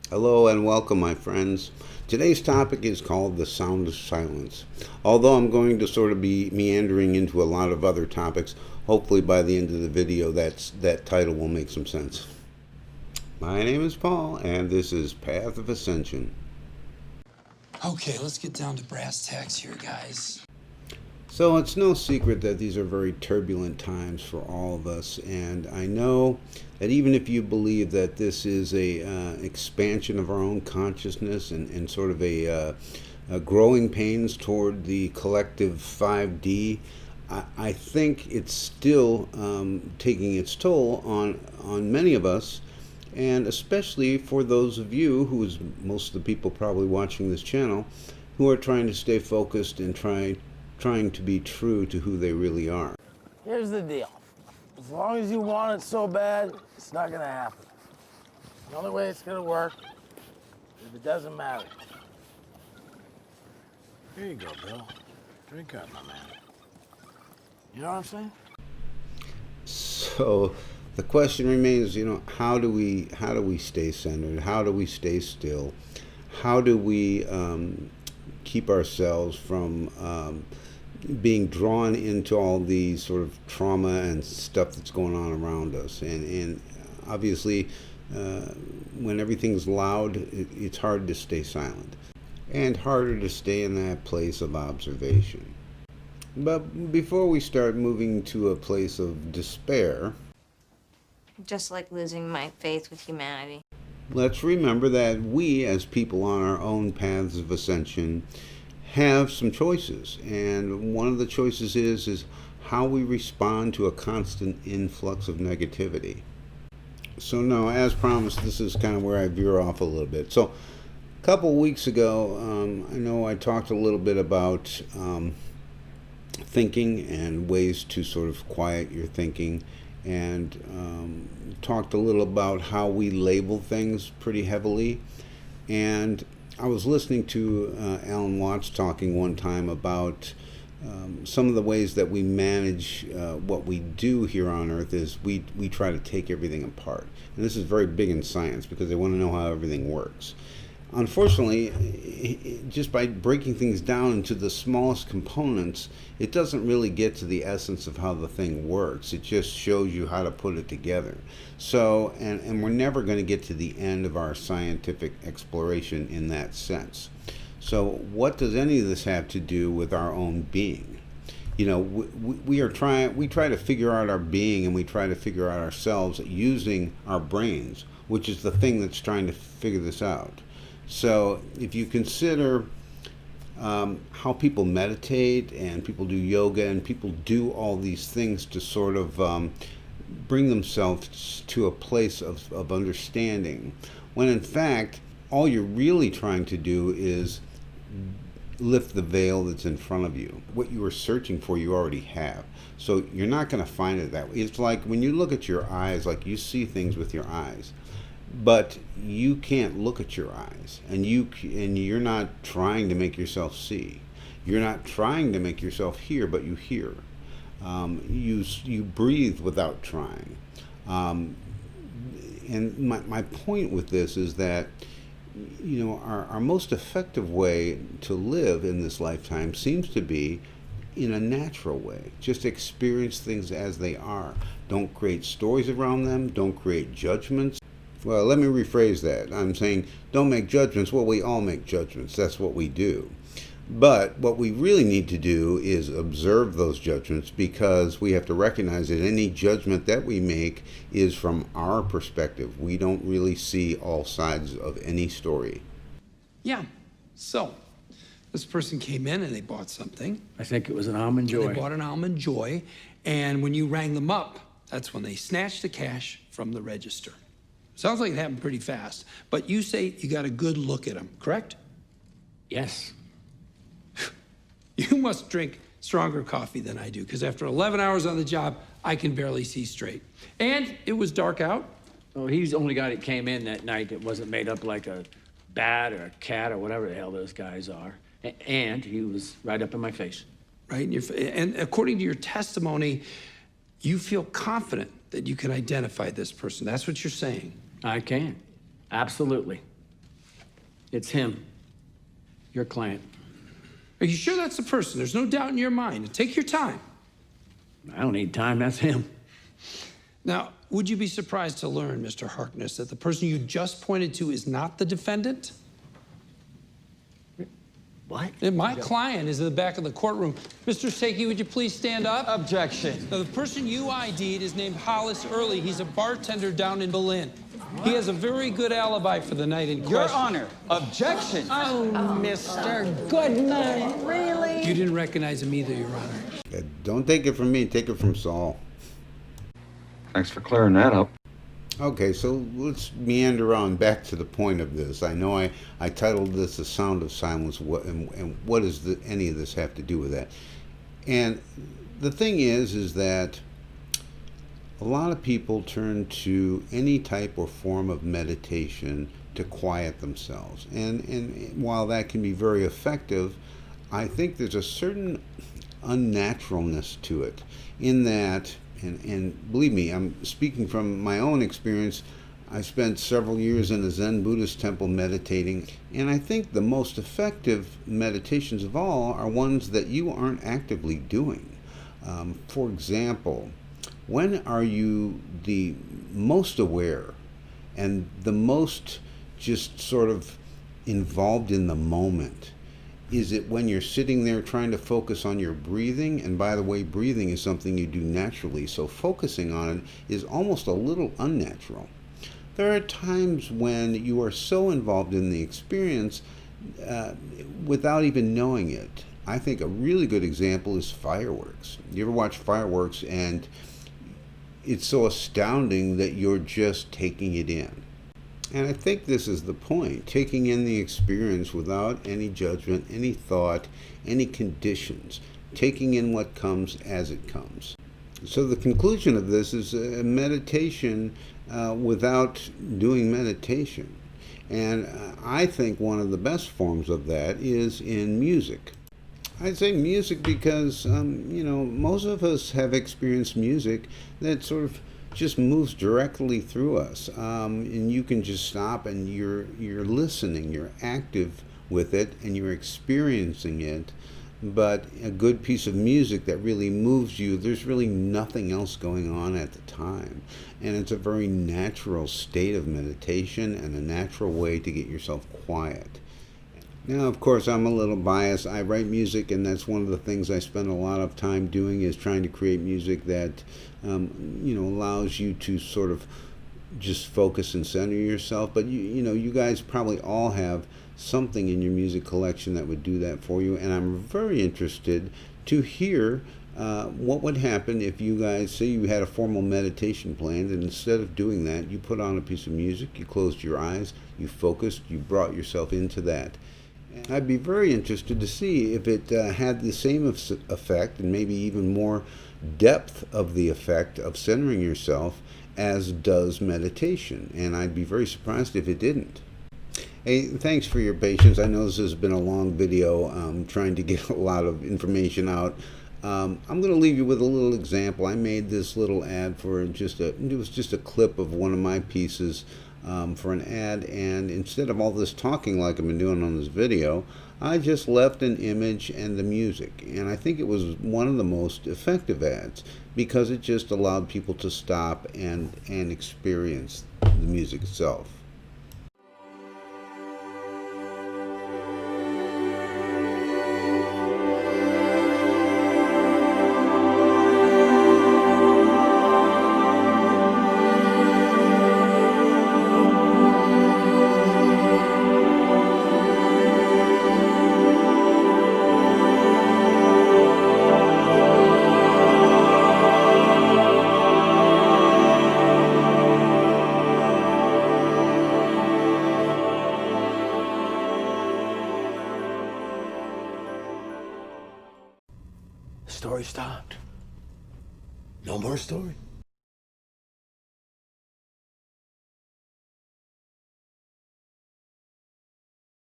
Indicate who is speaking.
Speaker 1: Hello and welcome, my friends. Today's topic is called the sound of silence. Although I'm going to sort of be meandering into a lot of other topics, hopefully by the end of the video that title will make some sense. My name is Paul, and this is Path of Ascension.
Speaker 2: Okay, let's get down to brass tacks here, guys.
Speaker 1: So it's no secret that these are very turbulent times for all of us, and I know that even if you believe that this is a expansion of our own consciousness and sort of a growing pains toward the collective 5D, I think it's still taking its toll on many of us, and especially for those of you, who is most of the people probably watching this channel, who are trying to stay focused and trying to be true to who they really are.
Speaker 3: Here's the deal. As long as you want it so bad, it's not gonna happen. The only way it's gonna work is if it doesn't matter. Here you go, Bill. Drink up, my man. You know what I'm saying?
Speaker 1: So the question remains, how do we stay centered? How do we stay still? How do we keep ourselves from being drawn into all these sort of trauma and stuff that's going on around us? And obviously, when everything's loud, it's hard to stay silent and harder to stay in that place of observation. But before we start moving to a place of despair,
Speaker 4: just like losing my faith with humanity,
Speaker 1: let's remember that we, as people on our own paths of ascension, have some choices, and one of the choices is how we respond to a constant influx of negativity. So now, as promised, this is kind of where I veer off a little bit. So a couple weeks ago, I know I talked a little bit about thinking and ways to sort of quiet your thinking, and talked a little about how we label things pretty heavily. And I was listening to Alan Watts talking one time about some of the ways that we manage what we do here on Earth is we try to take everything apart. And this is very big in science because they want to know how everything works. Unfortunately, just by breaking things down into the smallest components, it doesn't really get to the essence of how the thing works. It just shows you how to put it together. So, and we're never going to get to the end of our scientific exploration in that sense. So what does any of this have to do with our own being? We try to figure out our being, and we try to figure out ourselves using our brains, which is the thing that's trying to figure this out. So if you consider how people meditate and people do yoga and people do all these things to sort of bring themselves to a place of understanding, when in fact all you're really trying to do is lift the veil that's in front of you. What you were searching for, you already have. So you're not going to find it that way. It's like when you look at your eyes, like you see things with your eyes, but you can't look at your eyes, and you're not trying to make yourself see. You're not trying to make yourself hear, but you hear. You breathe without trying. And my point with this is that our most effective way to live in this lifetime seems to be in a natural way. Just experience things as they are. Don't create stories around them. Don't create judgments. Well, let me rephrase that. I'm saying don't make judgments. Well, we all make judgments. That's what we do. But what we really need to do is observe those judgments, because we have to recognize that any judgment that we make is from our perspective. We don't really see all sides of any story.
Speaker 2: Yeah, so this person came in and they bought something.
Speaker 3: I think it was an Almond Joy.
Speaker 2: They bought an Almond Joy, and when you rang them up, that's when they snatched the cash from the register. Sounds like it happened pretty fast, but you say you got a good look at them, correct?
Speaker 3: Yes.
Speaker 2: You must drink stronger coffee than I do, because after 11 hours on the job, I can barely see straight. And it was dark out.
Speaker 3: Well, he's the only guy that came in that night that wasn't made up like a bat or a cat or whatever the hell those guys are. And he was right up in my face.
Speaker 2: Right? And according to your testimony, you feel confident that you can identify this person. That's what you're saying.
Speaker 3: I can. Absolutely.
Speaker 5: It's him, your client.
Speaker 2: Are you sure that's the person? There's no doubt in your mind. Take your time.
Speaker 5: I don't need time, that's him.
Speaker 2: Now, would you be surprised to learn, Mr. Harkness, that the person you just pointed to is not the defendant?
Speaker 5: What?
Speaker 2: And my client is in the back of the courtroom. Mr. Sakey, would you please stand up?
Speaker 6: Objection.
Speaker 2: Now, the person you ID'd is named Hollis Early. He's a bartender down in Berlin. He has a very good alibi for the night in question.
Speaker 6: Your Honor, objection.
Speaker 7: Oh, Mr. Goodman, really?
Speaker 2: You didn't recognize him either, Your Honor.
Speaker 1: Don't take it from me, take it from Saul.
Speaker 8: Thanks for clearing that up.
Speaker 1: Okay, so let's meander on back to the point of this. I know I titled this "The Sound of Silence," and what does any of this have to do with that? And the thing is that a lot of people turn to any type or form of meditation to quiet themselves. And while that can be very effective, I think there's a certain unnaturalness to it in that, and believe me, I'm speaking from my own experience. I spent several years in a Zen Buddhist temple meditating, and I think the most effective meditations of all are ones that you aren't actively doing. For example, when are you the most aware and the most just sort of involved in the moment? Is it when you're sitting there trying to focus on your breathing? And by the way, breathing is something you do naturally, so focusing on it is almost a little unnatural. There are times when you are so involved in the experience without even knowing it. I think a really good example is fireworks. You ever watch fireworks and it's so astounding that you're just taking it in? And I think this is the point, taking in the experience without any judgment, any thought, any conditions, taking in what comes as it comes. So the conclusion of this is a meditation without doing meditation. And I think one of the best forms of that is in music. I'd say music because, most of us have experienced music that sort of just moves directly through us, and you can just stop and you're listening, you're active with it, and you're experiencing it. But a good piece of music that really moves you, there's really nothing else going on at the time, and it's a very natural state of meditation and a natural way to get yourself quiet. Now, of course, I'm a little biased. I write music, and that's one of the things I spend a lot of time doing, is trying to create music that allows you to sort of just focus and center yourself. But you guys probably all have something in your music collection that would do that for you, and I'm very interested to hear what would happen if you guys, say you had a formal meditation planned, and instead of doing that, you put on a piece of music, you closed your eyes, you focused, you brought yourself into that. I'd be very interested to see if it had the same effect, and maybe even more depth of the effect of centering yourself as does meditation. And I'd be very surprised if it didn't. Hey, thanks for your patience. I know this has been a long video. I'm trying to get a lot of information out. I'm going to leave you with a little example. I made this little ad for it was just a clip of one of my pieces for an ad, and instead of all this talking like I've been doing on this video, I just left an image and the music, and I think it was one of the most effective ads because it just allowed people to stop and experience the music itself.
Speaker 3: Story stopped. No more story.